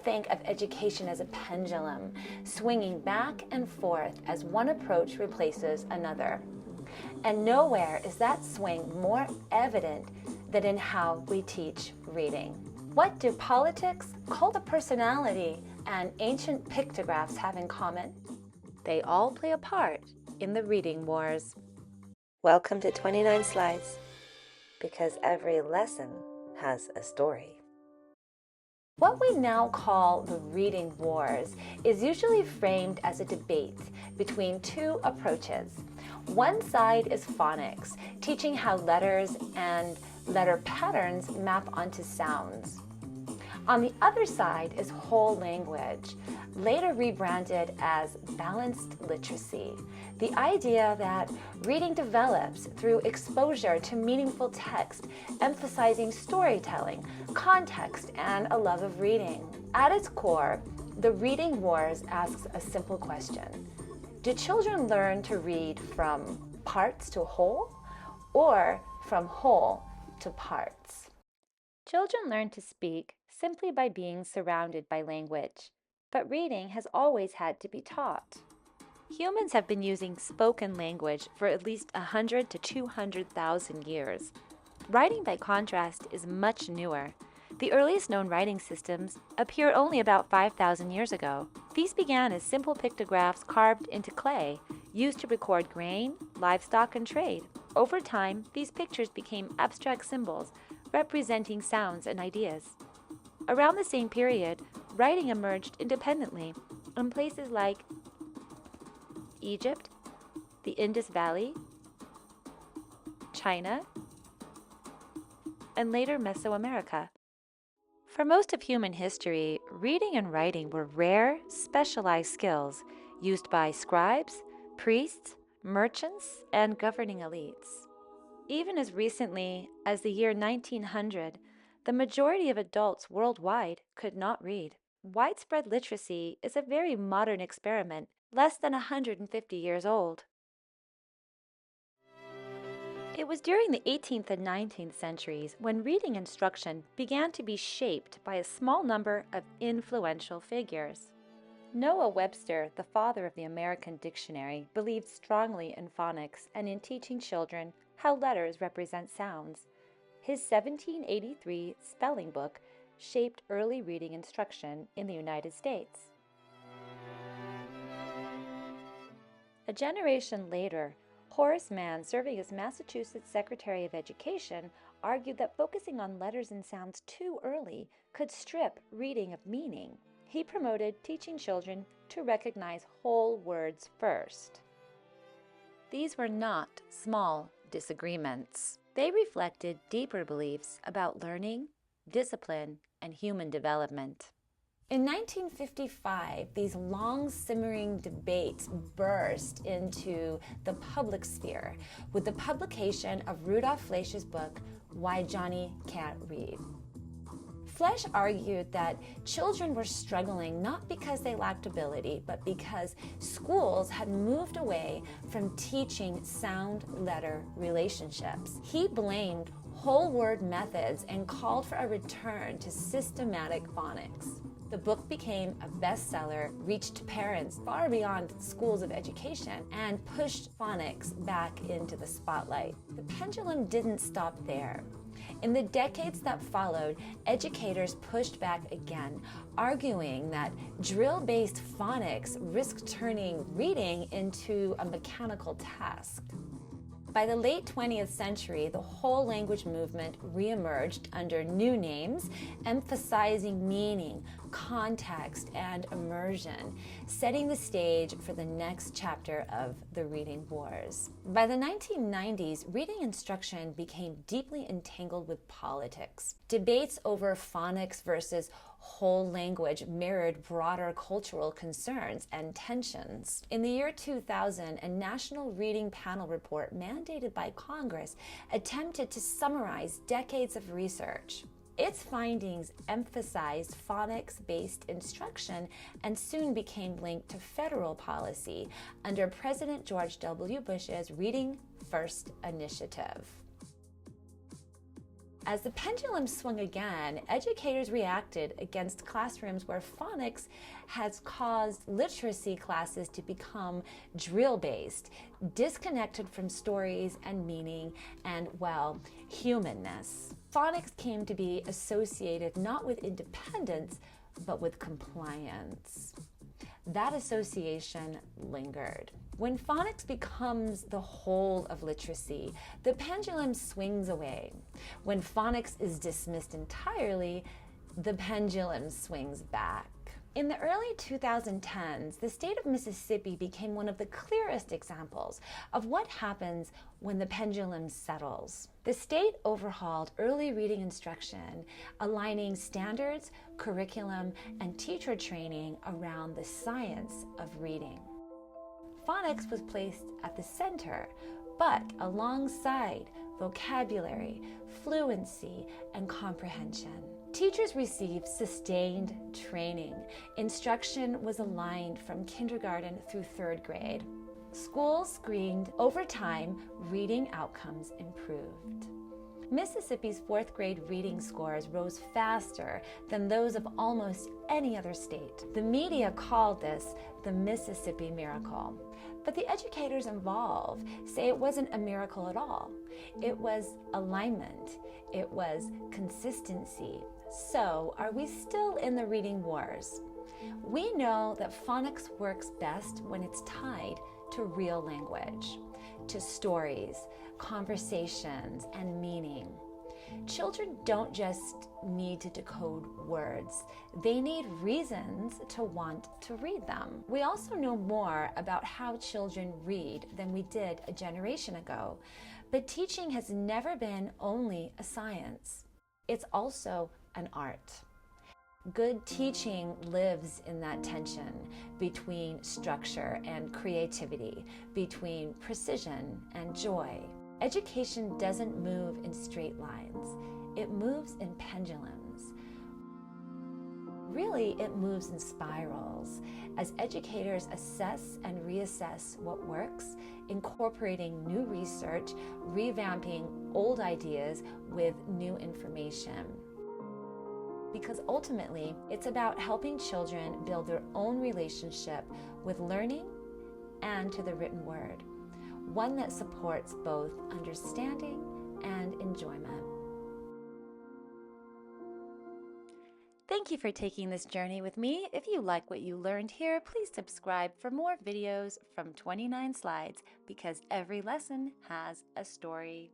think of education as a pendulum, swinging back and forth as one approach replaces another. And nowhere is that swing more evident than in how we teach reading. What do politics, cult of personality, and ancient pictographs have in common? They all play a part in the reading wars. Welcome to 29 Slides, because every lesson has a story. What we now call the reading wars is usually framed as a debate between two approaches. One side is phonics, teaching how letters and letter patterns map onto sounds. On the other side is whole language, later rebranded as balanced literacy, the idea that reading develops through exposure to meaningful text, emphasizing storytelling, context, and a love of reading. At its core, the reading wars asks a simple question. Do children learn to read from parts to whole, or from whole to parts? Children learn to speak simply by being surrounded by language, but reading has always had to be taught. Humans have been using spoken language for at least 100 to 200,000 years. Writing, by contrast, is much newer. The earliest known writing systems appeared only about 5,000 years ago. These began as simple pictographs carved into clay, used to record grain, livestock, and trade. Over time, these pictures became abstract symbols representing sounds and ideas. Around the same period, writing emerged independently in places like Egypt, the Indus Valley, China, and later Mesoamerica. For most of human history, reading and writing were rare, specialized skills used by scribes, priests, merchants, and governing elites. Even as recently as the year 1900, the majority of adults worldwide could not read. Widespread literacy is a very modern experiment, less than 150 years old. It was during the 18th and 19th centuries when reading instruction began to be shaped by a small number of influential figures. Noah Webster, the father of the American dictionary, believed strongly in phonics and in teaching children how letters represent sounds. His 1783 spelling book shaped early reading instruction in the United States. A generation later, Horace Mann, serving as Massachusetts Secretary of Education, argued that focusing on letters and sounds too early could strip reading of meaning. He promoted teaching children to recognize whole words first. These were not small disagreements. They reflected deeper beliefs about learning, discipline, and human development. In 1955, these long simmering debates burst into the public sphere with the publication of Rudolf Fleisch's book, Why Johnny Can't Read. Fleisch argued that children were struggling not because they lacked ability, but because schools had moved away from teaching sound-letter relationships. He blamed whole word methods and called for a return to systematic phonics. The book became a bestseller, reached parents far beyond schools of education, and pushed phonics back into the spotlight. The pendulum didn't stop there. In the decades that followed, educators pushed back again, arguing that drill-based phonics risked turning reading into a mechanical task. By the late 20th century, the whole language movement reemerged under new names, emphasizing meaning, context, and immersion, setting the stage for the next chapter of the reading wars. By the 1990s, reading instruction became deeply entangled with politics. Debates over phonics versus whole language mirrored broader cultural concerns and tensions. In the year 2000, a national reading panel report mandated by Congress attempted to summarize decades of research. Its findings emphasized phonics-based instruction and soon became linked to federal policy under President George W. Bush's Reading First initiative. As the pendulum swung again, educators reacted against classrooms where phonics has caused literacy classes to become drill-based, disconnected from stories and meaning and, well, humanness. Phonics came to be associated not with independence, but with compliance. That association lingered. When phonics becomes the whole of literacy, the pendulum swings away. When phonics is dismissed entirely, the pendulum swings back. In the early 2010s, the state of Mississippi became one of the clearest examples of what happens when the pendulum settles. The state overhauled early reading instruction, aligning standards, curriculum, and teacher training around the science of reading. Phonics was placed at the center, but alongside vocabulary, fluency, and comprehension. Teachers received sustained training. Instruction was aligned from kindergarten through 3rd grade. Schools screened. Over time, reading outcomes improved. Mississippi's 4th grade reading scores rose faster than those of almost any other state. The media called this the Mississippi Miracle. But the educators involved say it wasn't a miracle at all. It was alignment. It was consistency. So, are we still in the reading wars? We know that phonics works best when it's tied to real language, to stories, conversations, and meaning. Children don't just need to decode words. They need reasons to want to read them. We also know more about how children read than we did a generation ago. But teaching has never been only a science. It's also an art. Good teaching lives in that tension between structure and creativity, between precision and joy. Education doesn't move in straight lines. It moves in pendulums. Really, it moves in spirals as educators assess and reassess what works, incorporating new research, revamping old ideas with new information. Because ultimately, it's about helping children build their own relationship with learning and to the written word, one that supports both understanding and enjoyment. Thank you for taking this journey with me. If you like what you learned here, please subscribe for more videos from 29 Slides, because every lesson has a story.